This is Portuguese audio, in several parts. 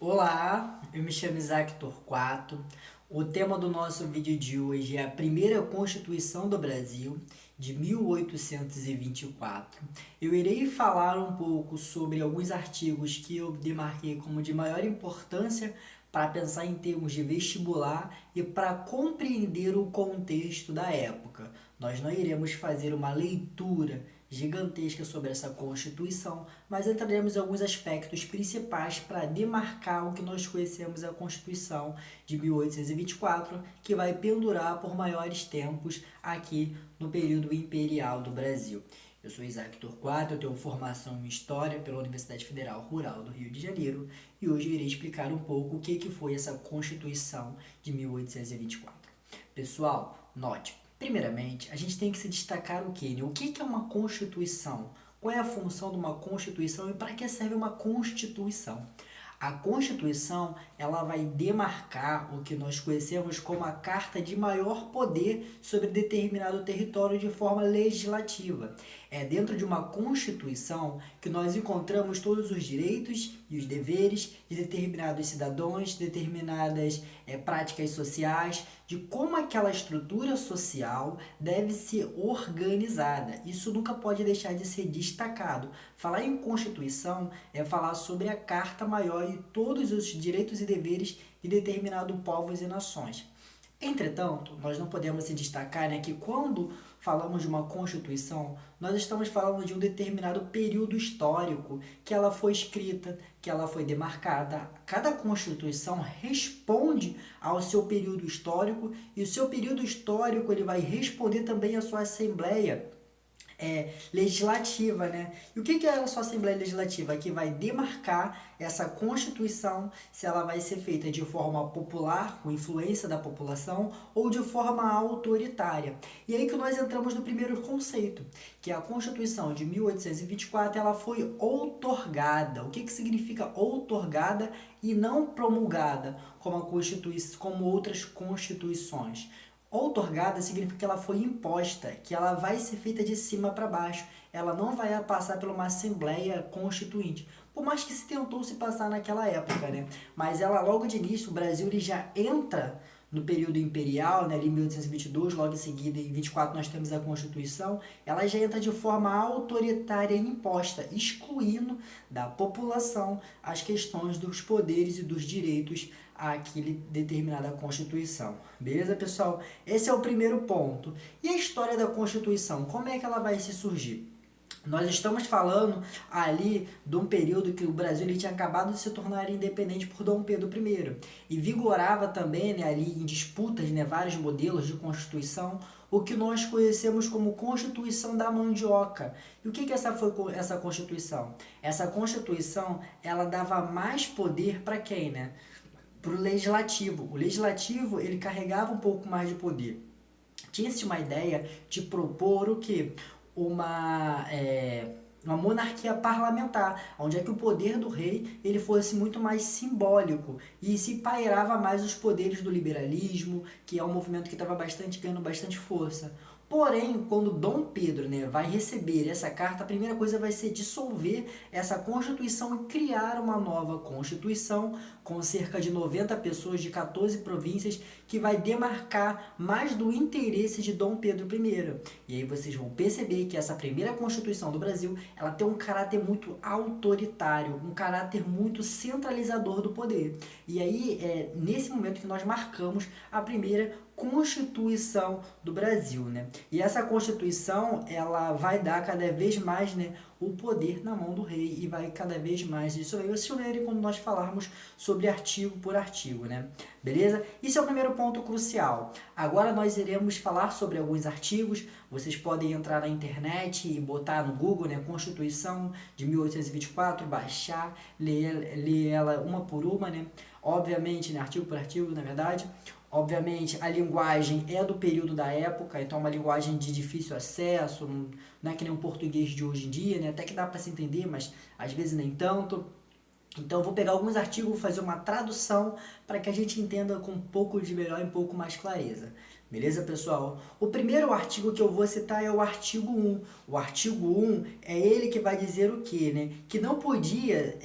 Olá, eu me chamo Isaac Torquato. O tema do nosso vídeo de hoje é a primeira Constituição do Brasil, de 1824. Eu irei falar um pouco sobre alguns artigos que eu demarquei como de maior importância para pensar em termos de vestibular e para compreender o contexto da época. Nós não iremos fazer uma leitura gigantesca sobre essa Constituição, mas entraremos em alguns aspectos principais para demarcar o que nós conhecemos a Constituição de 1824, que vai pendurar por maiores tempos aqui no período imperial do Brasil. Eu sou Isaac Torquato, eu tenho formação em História pela Universidade Federal Rural do Rio de Janeiro e hoje eu irei explicar um pouco o que foi essa Constituição de 1824. Pessoal, note, primeiramente, a gente tem que se destacar o quê? O que é uma Constituição? Qual é a função de uma Constituição e para que serve uma Constituição? A Constituição, ela vai demarcar o que nós conhecemos como a carta de maior poder sobre determinado território de forma legislativa. É dentro de uma Constituição que nós encontramos todos os direitos e os deveres de determinados cidadãos, determinadas práticas sociais, de como aquela estrutura social deve ser organizada. Isso nunca pode deixar de ser destacado. Falar em Constituição é falar sobre a Carta Maior e todos os direitos e deveres de determinados povos e nações. Entretanto, nós não podemos se destacar que quando falamos de uma Constituição, nós estamos falando de um determinado período histórico que ela foi escrita, que ela foi demarcada. Cada Constituição responde ao seu período histórico e o seu período histórico ele vai responder também à sua Assembleia legislativa, né? E o que é a sua Assembleia Legislativa? Que vai demarcar essa Constituição, se ela vai ser feita de forma popular, com influência da população, ou de forma autoritária. E aí que nós entramos no primeiro conceito, que é a Constituição de 1824, ela foi outorgada. O que significa outorgada e não promulgada, como outras constituições? Outorgada significa que ela foi imposta, que ela vai ser feita de cima para baixo. Ela não vai passar por uma Assembleia Constituinte. Por mais que se tentou se passar naquela época, né? Mas ela logo de início, o Brasil ele já entra no período imperial, né, ali em 1822, logo em seguida, em 24 nós temos a Constituição, ela já entra de forma autoritária e imposta, excluindo da população as questões dos poderes e dos direitos àquele determinada Constituição. Beleza, pessoal? Esse é o primeiro ponto. E a história da Constituição, como é que ela vai se surgir? Nós estamos falando ali de um período que o Brasil ele tinha acabado de se tornar independente por Dom Pedro I. E vigorava também ali em disputas vários modelos de Constituição, o que nós conhecemos como Constituição da Mandioca. E o que foi essa Constituição? Essa Constituição ela dava mais poder para quem, né? Para o Legislativo. O Legislativo ele carregava um pouco mais de poder. Tinha-se uma ideia de propor o quê? Uma monarquia parlamentar, onde é que o poder do rei ele fosse muito mais simbólico e se pairava mais os poderes do liberalismo, que é um movimento que estava ganhando bastante força. Porém, quando Dom Pedro vai receber essa carta, a primeira coisa vai ser dissolver essa Constituição e criar uma nova Constituição com cerca de 90 pessoas de 14 províncias que vai demarcar mais do interesse de Dom Pedro I. E aí vocês vão perceber que essa primeira Constituição do Brasil ela tem um caráter muito autoritário, um caráter muito centralizador do poder. E aí é nesse momento que nós marcamos a primeira Constituição do Brasil, né? E essa Constituição, ela vai dar cada vez mais, o poder na mão do rei e vai cada vez mais isso aí vocês vão ver quando nós falarmos sobre artigo por artigo, né? Beleza? Isso é o primeiro ponto crucial. Agora nós iremos falar sobre alguns artigos. Vocês podem entrar na internet e botar no Google, Constituição de 1824, baixar, ler ela uma por uma, né? Obviamente, artigo por artigo, na verdade. Obviamente, a linguagem é do período da época, então é uma linguagem de difícil acesso, não é que nem o português de hoje em dia, até que dá para se entender, mas às vezes nem tanto. Então, eu vou pegar alguns artigos, vou fazer uma tradução para que a gente entenda com um pouco de melhor e um pouco mais clareza. Beleza, pessoal? O primeiro artigo que eu vou citar é o artigo 1. O artigo 1 é ele que vai dizer o quê, Que não podia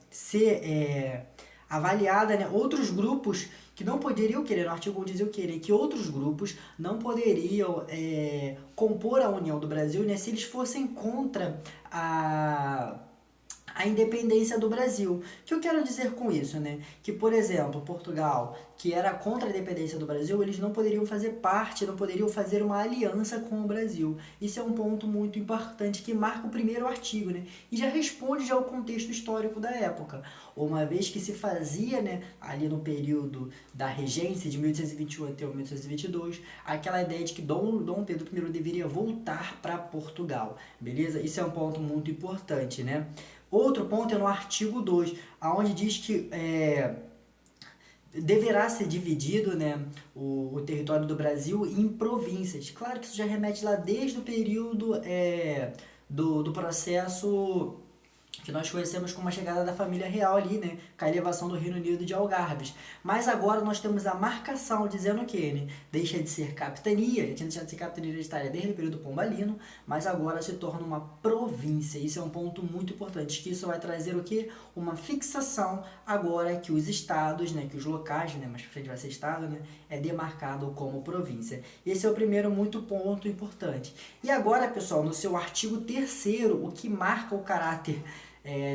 ser avaliada, né, outros grupos que não poderiam querer, no artigo 1 dizia o quê? Né, que outros grupos não poderiam compor a União do Brasil, né, se eles fossem contra a independência do Brasil. O que eu quero dizer com isso, né? Que, por exemplo, Portugal, que era contra a independência do Brasil, eles não poderiam fazer parte, não poderiam fazer uma aliança com o Brasil. Isso é um ponto muito importante que marca o primeiro artigo, né? E já responde já ao contexto histórico da época. Uma vez que se fazia, né, ali no período da regência de 1821 até 1822, aquela ideia de que Dom Pedro I deveria voltar para Portugal, beleza? Isso é um ponto muito importante, né? Outro ponto é no artigo 2, onde diz que deverá ser dividido, né, o território do Brasil em províncias. Claro que isso já remete lá desde o período do processo que nós conhecemos como a chegada da família real ali, né, com a elevação do Reino Unido de Algarves. Mas agora nós temos a marcação dizendo que, né, deixa de ser capitania, já tinha deixado de ser capitania hereditária desde o período pombalino, mas agora se torna uma província. Isso é um ponto muito importante, que isso vai trazer o quê? Uma fixação agora que os estados, né, que os locais, né, mas frente vai ser estado, né, é demarcado como província. Esse é o primeiro muito ponto importante. E agora, pessoal, no seu artigo 3º, o que marca o caráter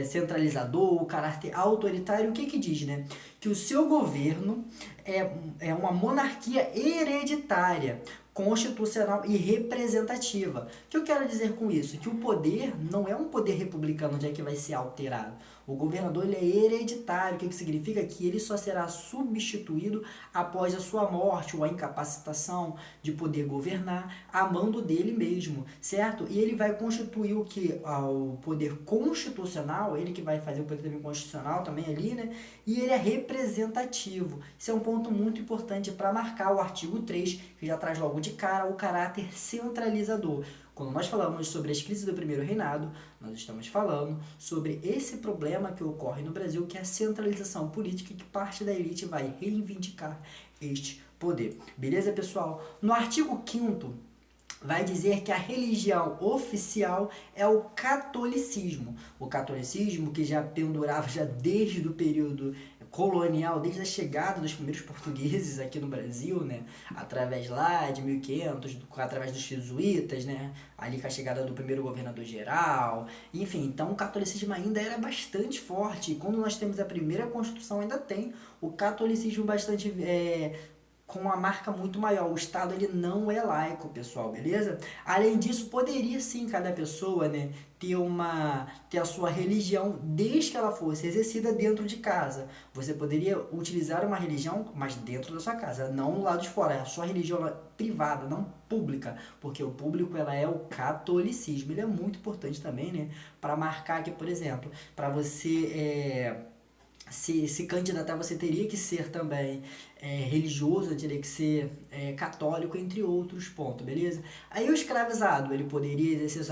centralizador, o caráter autoritário, o que diz, né? Que o seu governo é uma monarquia hereditária, constitucional e representativa. O que eu quero dizer com isso? Que o poder não é um poder republicano onde é que vai ser alterado. O governador ele é hereditário, o que significa que ele só será substituído após a sua morte ou a incapacitação de poder governar a mando dele mesmo, certo? E ele vai constituir o que? O poder constitucional, ele que vai fazer o poder também constitucional também ali, né? E ele é representativo. Isso é um ponto muito importante para marcar o artigo 3, que já traz logo de cara o caráter centralizador. Quando nós falamos sobre as crises do primeiro reinado, nós estamos falando sobre esse problema que ocorre no Brasil, que é a centralização política, que parte da elite vai reivindicar este poder. Beleza, pessoal? No artigo 5º, vai dizer que a religião oficial é o catolicismo. O catolicismo que já pendurava já desde o período colonial, desde a chegada dos primeiros portugueses aqui no Brasil, né, através lá de 1500, através dos jesuítas, né, ali com a chegada do primeiro governador geral, enfim, então o catolicismo ainda era bastante forte, e quando nós temos a primeira Constituição ainda tem o catolicismo bastante com uma marca muito maior. O Estado ele não é laico, pessoal, beleza? Além disso, poderia sim cada pessoa, né, ter a sua religião desde que ela fosse exercida dentro de casa. Você poderia utilizar uma religião, mas dentro da sua casa, não no lado de fora. A sua religião é privada, não pública, porque o público ela é o catolicismo. Ele é muito importante também, né, para marcar que, por exemplo, para você se candidatar, você teria que ser também religioso, teria que ser católico, entre outros pontos, beleza? Aí o escravizado, ele poderia exercer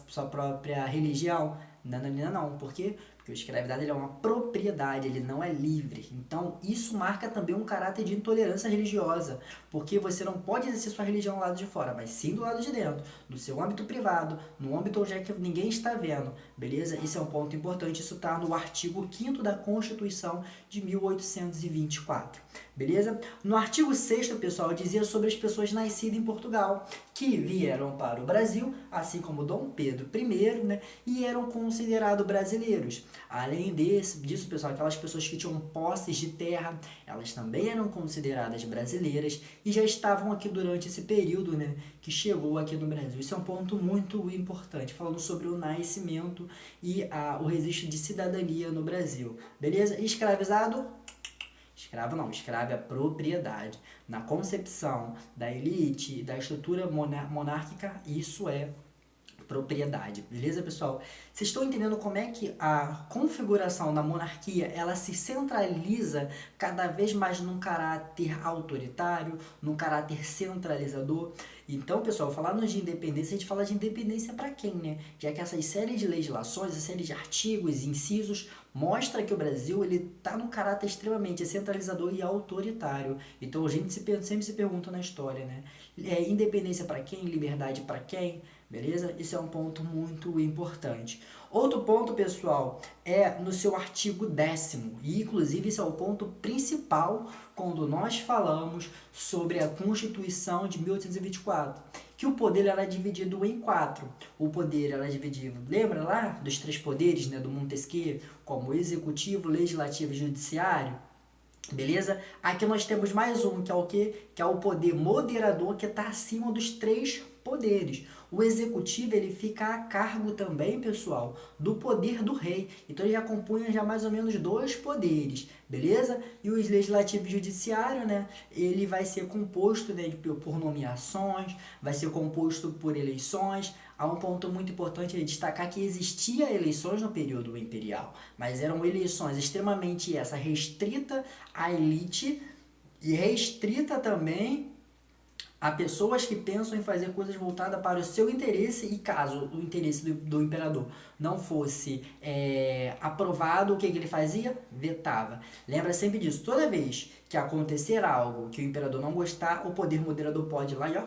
sua própria religião? Não. Por quê? Porque o escravizado ele é uma propriedade, ele não é livre. Então, isso marca também um caráter de intolerância religiosa, porque você não pode exercer sua religião do lado de fora, mas sim do lado de dentro, no seu âmbito privado, no âmbito onde é que ninguém está vendo, beleza? Isso é um ponto importante, isso está no artigo 5º da Constituição de 1824, beleza? No artigo 6º, pessoal, dizia sobre as pessoas nascidas em Portugal, que vieram para o Brasil, assim como Dom Pedro I, né, e eram considerados brasileiros. Além disso, pessoal, aquelas pessoas que tinham posses de terra, elas também eram consideradas brasileiras e já estavam aqui durante esse período, né, que chegou aqui no Brasil. Isso é um ponto muito importante, falando sobre o nascimento e o registro de cidadania no Brasil. Beleza? Escravizado? Escravo não, escravo é a propriedade. Na concepção da elite, da estrutura monárquica, isso é propriedade, beleza, pessoal? Vocês estão entendendo como é que a configuração da monarquia, ela se centraliza cada vez mais num caráter autoritário, num caráter centralizador? Então, pessoal, falando de independência, a gente fala de independência para quem, né? Já que essas séries de legislações, essa série de artigos, incisos, mostra que o Brasil ele está num caráter extremamente centralizador e autoritário. Então, a gente sempre se pergunta na história, né? Independência para quem? Liberdade para quem? beleza? Isso é um ponto muito importante. Outro ponto, pessoal, é no seu artigo 10º, e inclusive esse é o ponto principal quando nós falamos sobre a Constituição de 1824, que o poder era dividido em quatro. O poder era dividido, lembra lá dos três poderes, né, do Montesquieu, como executivo, legislativo e judiciário? Beleza? Aqui nós temos mais um, que é o quê? Que é o poder moderador, que está acima dos três poderes. O executivo, ele fica a cargo também, pessoal, do poder do rei. Então ele já compunha já mais ou menos dois poderes, beleza? E o legislativo e judiciário, né? Ele vai ser composto, né, por nomeações, vai ser composto por eleições. Há um ponto muito importante destacar que existia eleições no período imperial, mas eram eleições extremamente restrita à elite e restrita também a pessoas que pensam em fazer coisas voltadas para o seu interesse, e caso o interesse do imperador não fosse aprovado, o que ele fazia? Vetava. Lembra sempre disso. Toda vez que acontecer algo que o imperador não gostar, o poder moderador pode ir lá e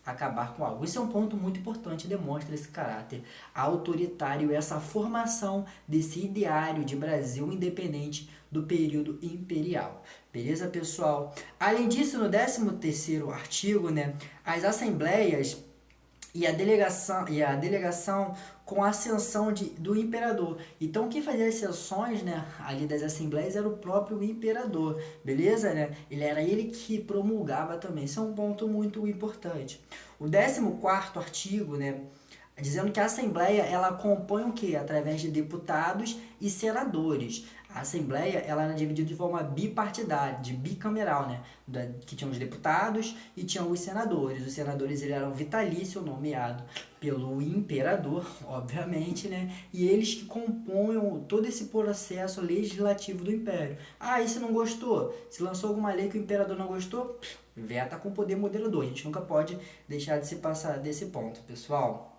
acabar com algo. Isso é um ponto muito importante, demonstra esse caráter autoritário, essa formação desse ideário de Brasil independente do período imperial. Beleza, pessoal? Além disso, no 13º artigo, né, as assembleias e a delegação com a ascensão do imperador. Então, quem fazia as sessões, né, ali das assembleias era o próprio imperador, beleza? Né? Era ele que promulgava também. Isso é um ponto muito importante. O 14º artigo, né, dizendo que a Assembleia ela compõe o quê? Através de deputados e senadores. A Assembleia ela era dividida de forma bipartidária, de bicameral, né? Que tinham os deputados e tinham os senadores. Os senadores eles eram vitalícios, nomeados pelo imperador, obviamente, né? E eles que compunham todo esse processo legislativo do império. Ah, e se não gostou? Se lançou alguma lei que o imperador não gostou? Veta com poder moderador. A gente nunca pode deixar de se passar desse ponto, pessoal.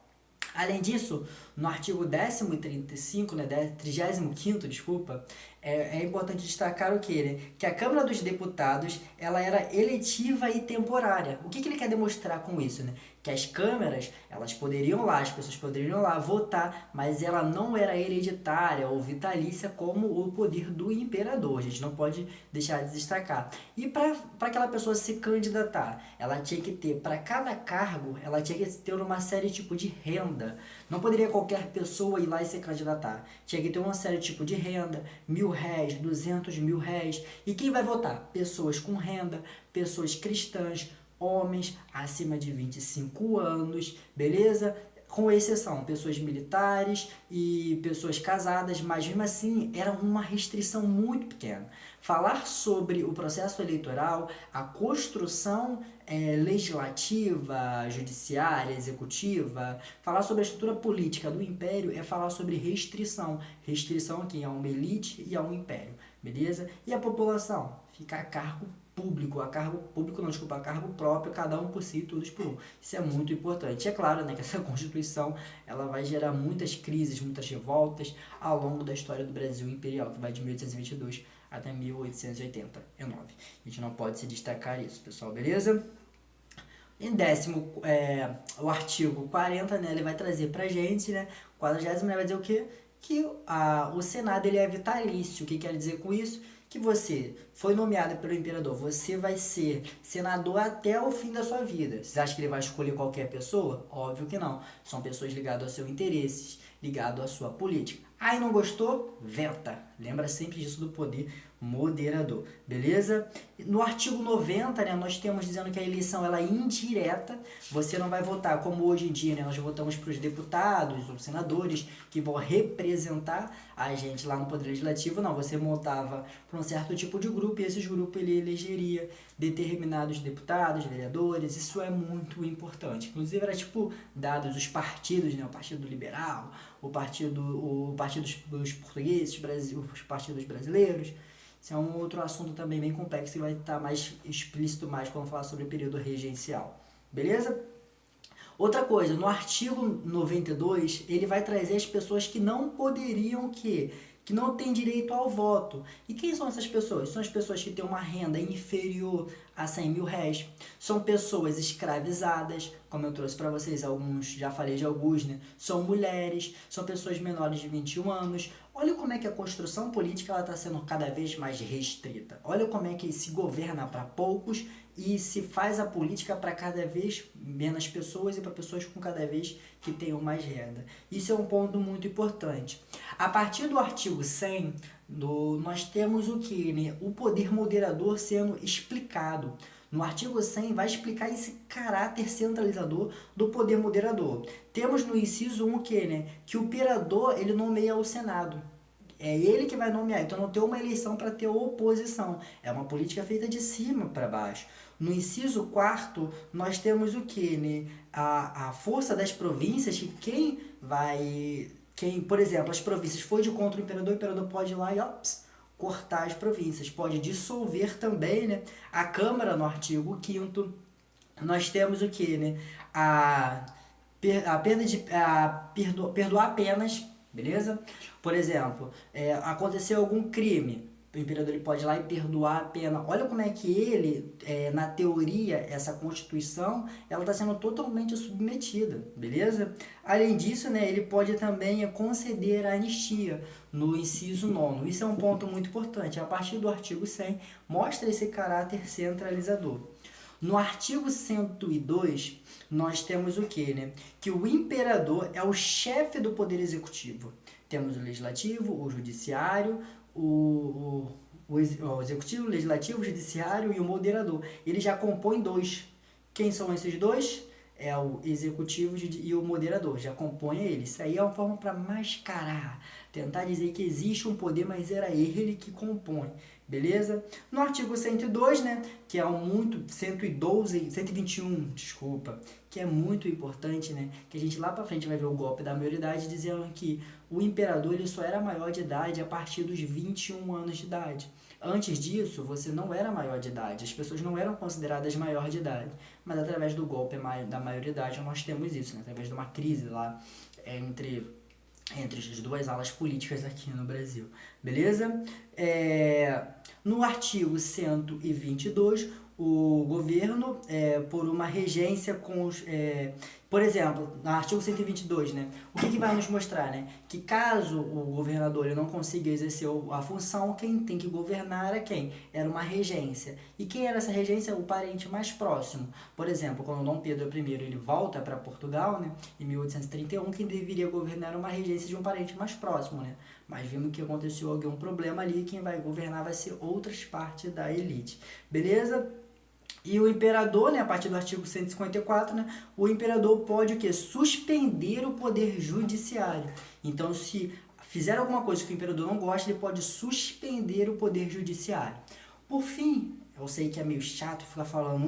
Além disso, no artigo 10º e 35, né, 35º, desculpa, é importante destacar o que, né? Que a Câmara dos Deputados ela era eletiva e temporária. O que ele quer demonstrar com isso, né? Que as câmaras, elas poderiam lá, as pessoas poderiam lá votar, mas ela não era hereditária ou vitalícia como o poder do imperador. A gente não pode deixar de destacar. E para aquela pessoa se candidatar, ela tinha que ter, para cada cargo, ela tinha que ter uma série tipo de renda. Não poderia qualquer pessoa ir lá e se candidatar. Tinha que ter uma série tipo de renda, R$1.000, R$200.000. E quem vai votar? Pessoas com renda, pessoas cristãs, homens acima de 25 anos, beleza? Com exceção, pessoas militares e pessoas casadas, mas mesmo assim era uma restrição muito pequena. Falar sobre o processo eleitoral, a construção legislativa, judiciária, executiva, falar sobre a estrutura política do império é falar sobre restrição. Restrição aqui a uma elite e a um império, beleza? E a população fica a cargo público, a cargo próprio, cada um por si, todos por um. Isso é muito importante. É claro, né, que essa Constituição ela vai gerar muitas crises, muitas revoltas ao longo da história do Brasil imperial, que vai de 1822 até 1889. A gente não pode se destacar isso, pessoal, beleza? Em o artigo 40, né, ele vai trazer pra gente, né, o 40º, vai dizer o quê? Que o Senado ele é vitalício. O que quer dizer com isso? Que você foi nomeado pelo imperador, você vai ser senador até o fim da sua vida. Você acha que ele vai escolher qualquer pessoa? Óbvio que não. São pessoas ligadas aos seus interesses, ligadas à sua política. Aí não gostou? Veta. Lembra sempre disso do poder moderador, beleza? No artigo 90, né, nós temos dizendo que a eleição ela é indireta, você não vai votar como hoje em dia, né, nós votamos para os deputados, os senadores que vão representar a gente lá no Poder Legislativo, não, você votava para um certo tipo de grupo e esses grupos ele elegeria determinados deputados, vereadores, isso é muito importante. Inclusive era tipo dados os partidos, né, o Partido Liberal, o partido dos portugueses, os partidos brasileiros. Isso é um outro assunto também bem complexo e vai estar mais explícito mais quando falar sobre o período regencial. Beleza? Outra coisa, no artigo 92, ele vai trazer as pessoas que não poderiam que não têm direito ao voto. E quem são essas pessoas? São as pessoas que têm uma renda inferior a 100 mil réis. São pessoas escravizadas, como eu trouxe para vocês alguns, já falei de alguns, né? São mulheres, são pessoas menores de 21 anos. Olha como é que a construção política está sendo cada vez mais restrita. Olha como é que se governa para poucos e se faz a política para cada vez menos pessoas e para pessoas com cada vez que tenham mais renda. Isso é um ponto muito importante. A partir do artigo 100, nós temos o que? Né? O poder moderador sendo explicado. No artigo 100 vai explicar esse caráter centralizador do poder moderador. Temos no inciso 1 que, né? Que o imperador ele nomeia o Senado. É ele que vai nomear, então não tem uma eleição para ter oposição. É uma política feita de cima para baixo. No inciso 4 nós temos o que? Né? A força das províncias, que por exemplo, as províncias foi de contra o imperador pode ir lá e cortar as províncias. Pode dissolver também, né? A Câmara, no artigo 5º, nós temos o que? Né? Perdoar penas, beleza? Por exemplo, aconteceu algum crime, o imperador ele pode ir lá e perdoar a pena. Olha como é que ele, na teoria, essa Constituição, ela está sendo totalmente submetida, beleza? Além disso, né, ele pode também conceder a anistia no inciso 9º. Isso é um ponto muito importante. A partir do artigo 100, mostra esse caráter centralizador. No artigo 102, nós temos o que, né? Que o imperador é o chefe do poder executivo. Temos o legislativo, o judiciário, o executivo, o legislativo, o judiciário e o moderador. Ele já compõe dois. Quem são esses dois? É o executivo e o moderador, já compõe ele. Isso aí é uma forma para mascarar, tentar dizer que existe um poder, mas era ele que compõe, beleza? No artigo 102, né, que é muito 121, desculpa, que é muito importante, né, que a gente lá para frente vai ver o golpe da maioridade dizendo que o imperador ele só era maior de idade a partir dos 21 anos de idade. Antes disso, você não era maior de idade, as pessoas não eram consideradas maior de idade, mas através do golpe da maioridade nós temos isso, né? Através de uma crise lá entre as duas alas políticas aqui no Brasil, beleza? No artigo 122, o governo, por uma regência com os... por exemplo, no artigo 122, né? O que vai nos mostrar, né? Que caso o governador ele não consiga exercer a função, quem tem que governar era quem? Era uma regência. E quem era essa regência? O parente mais próximo. Por exemplo, quando Dom Pedro I ele volta para Portugal, né? Em 1831, quem deveria governar era uma regência de um parente mais próximo, né? Mas vimos que aconteceu algum problema ali, quem vai governar vai ser outras partes da elite. Beleza? E o imperador, né, a partir do artigo 154, né, o imperador pode o quê? Suspender o poder judiciário. Então, se fizer alguma coisa que o imperador não gosta, ele pode suspender o poder judiciário. Por fim, eu sei que é meio chato ficar falando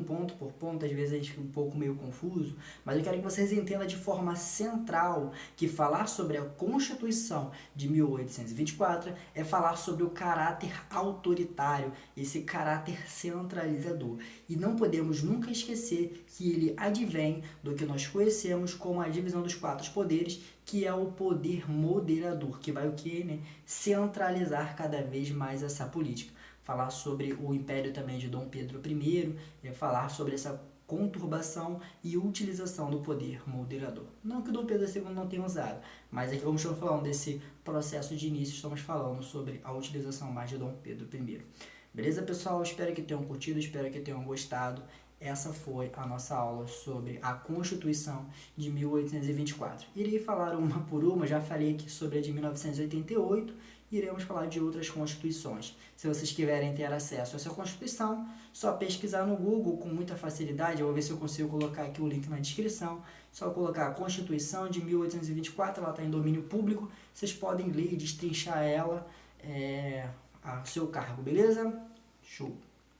ponto por ponto, às vezes a gente fica um pouco meio confuso, mas eu quero que vocês entendam de forma central que falar sobre a Constituição de 1824 é falar sobre o caráter autoritário, esse caráter centralizador. E não podemos nunca esquecer que ele advém do que nós conhecemos como a divisão dos 4 poderes, que é o poder moderador, que vai o quê, né? Centralizar cada vez mais essa política. Falar sobre o império também de Dom Pedro I, falar sobre essa conturbação e utilização do poder moderador. Não que Dom Pedro II não tenha usado, mas aqui como estamos falando desse processo de início, estamos falando sobre a utilização mais de Dom Pedro I. Beleza, pessoal? Espero que tenham curtido, espero que tenham gostado. Essa foi a nossa aula sobre a Constituição de 1824. Irei falar uma por uma, já falei aqui sobre a de 1988, iremos falar de outras constituições. Se vocês quiserem ter acesso a essa Constituição, só pesquisar no Google com muita facilidade. Eu vou ver se eu consigo colocar aqui o link na descrição. Só colocar a Constituição de 1824, ela está em domínio público. Vocês podem ler e destrinchar ela a seu cargo, beleza? Show!